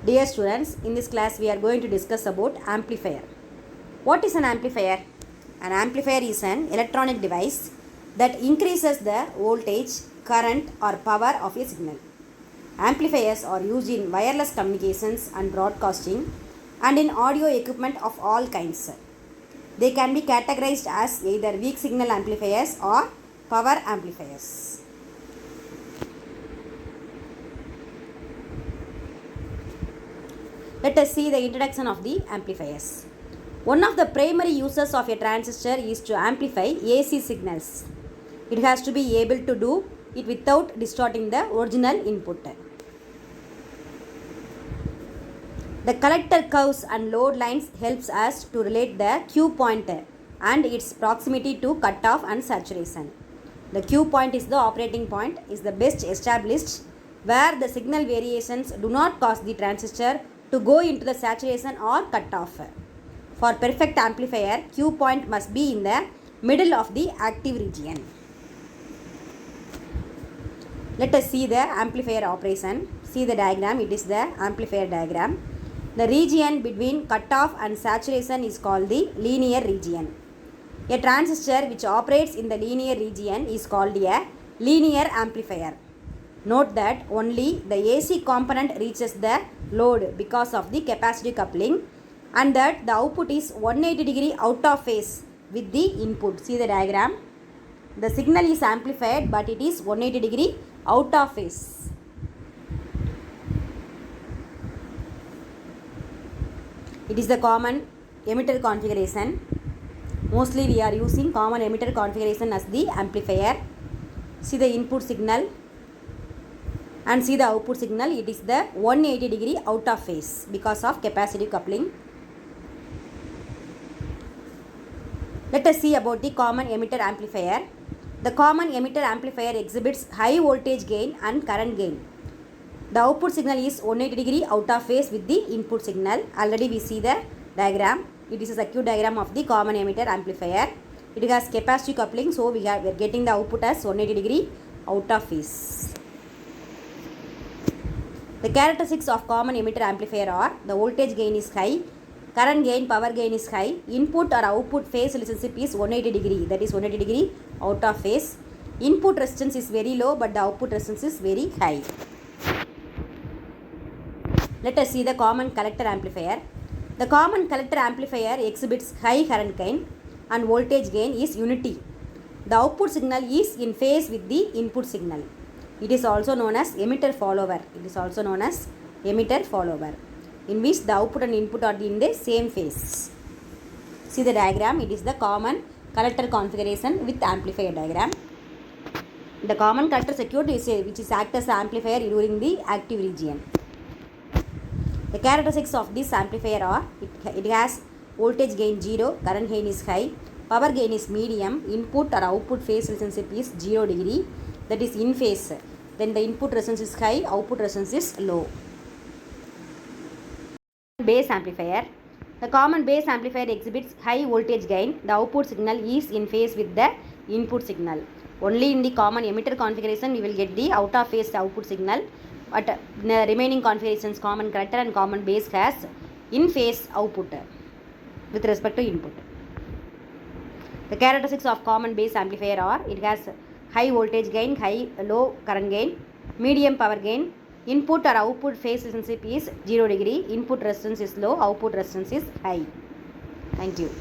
Dear students, in this class we are going to discuss about amplifier. What is an amplifier? An amplifier is an electronic device that increases the voltage, current or power of a signal. Amplifiers are used in wireless communications and broadcasting and in audio equipment of all kinds. They can be categorized as either weak signal amplifiers or power amplifiers. Let us see the introduction of the amplifiers. One of the primary uses of a transistor is to amplify AC signals. It has to be able to do it without distorting the original input. The collector curves and load lines helps us to relate the Q point and its proximity to cutoff and saturation. The Q point is the operating point, is the best established where the signal variations do not cause the transistor to go into the saturation or cutoff. For perfect amplifier, Q point must be in the middle of the active region. Let us see the amplifier operation. See the diagram, it is the amplifier diagram. The region between cutoff and saturation is called the linear region. A transistor which operates in the linear region is called a linear amplifier. Note that only the AC component reaches the load because of the capacitive coupling and that the output is 180 degree out of phase with the input. See the diagram. The signal is amplified but it is 180 degree out of phase. It is the common emitter configuration. Mostly we are using common emitter configuration as the amplifier. See the input signal and see the output signal. It is the 180 degree out of phase because of capacitive coupling. Let us see about the common emitter amplifier. The common emitter amplifier exhibits high voltage gain and current gain. The output signal is 180 degree out of phase with the input signal. Already we see the diagram. It is a circuit diagram of the common emitter amplifier. It has capacitive coupling, so we are getting the output as 180 degree out of phase. The characteristics of common emitter amplifier are the voltage gain is high, current gain, power gain is high, input or output phase relationship is 180 degree, that is 180 degree out of phase. Input resistance is very low but the output resistance is very high. Let us see the common collector amplifier. The common collector amplifier exhibits high current gain and voltage gain is unity. The output signal is in phase with the input signal. It is also known as emitter follower. In which the output and input are in the same phase. See the diagram. It is the common collector configuration with amplifier diagram. The common collector circuit is which is act as amplifier during the active region. The characteristics of this amplifier are it has voltage gain 0, current gain is high, power gain is medium, input or output phase relationship is 0 degree, that is in phase. Then the input resistance is high, output resistance is low. Base amplifier. The common base amplifier exhibits high voltage gain. The output signal is in phase with the input signal. Only in the common emitter configuration we will get the out of phase output signal. But the remaining configurations, common collector and common base has in phase output with respect to input. The characteristics of common base amplifier are it has high voltage gain, low current gain, medium power gain, input or output phase relationship is 0 degree, input resistance is low, output resistance is high. Thank you.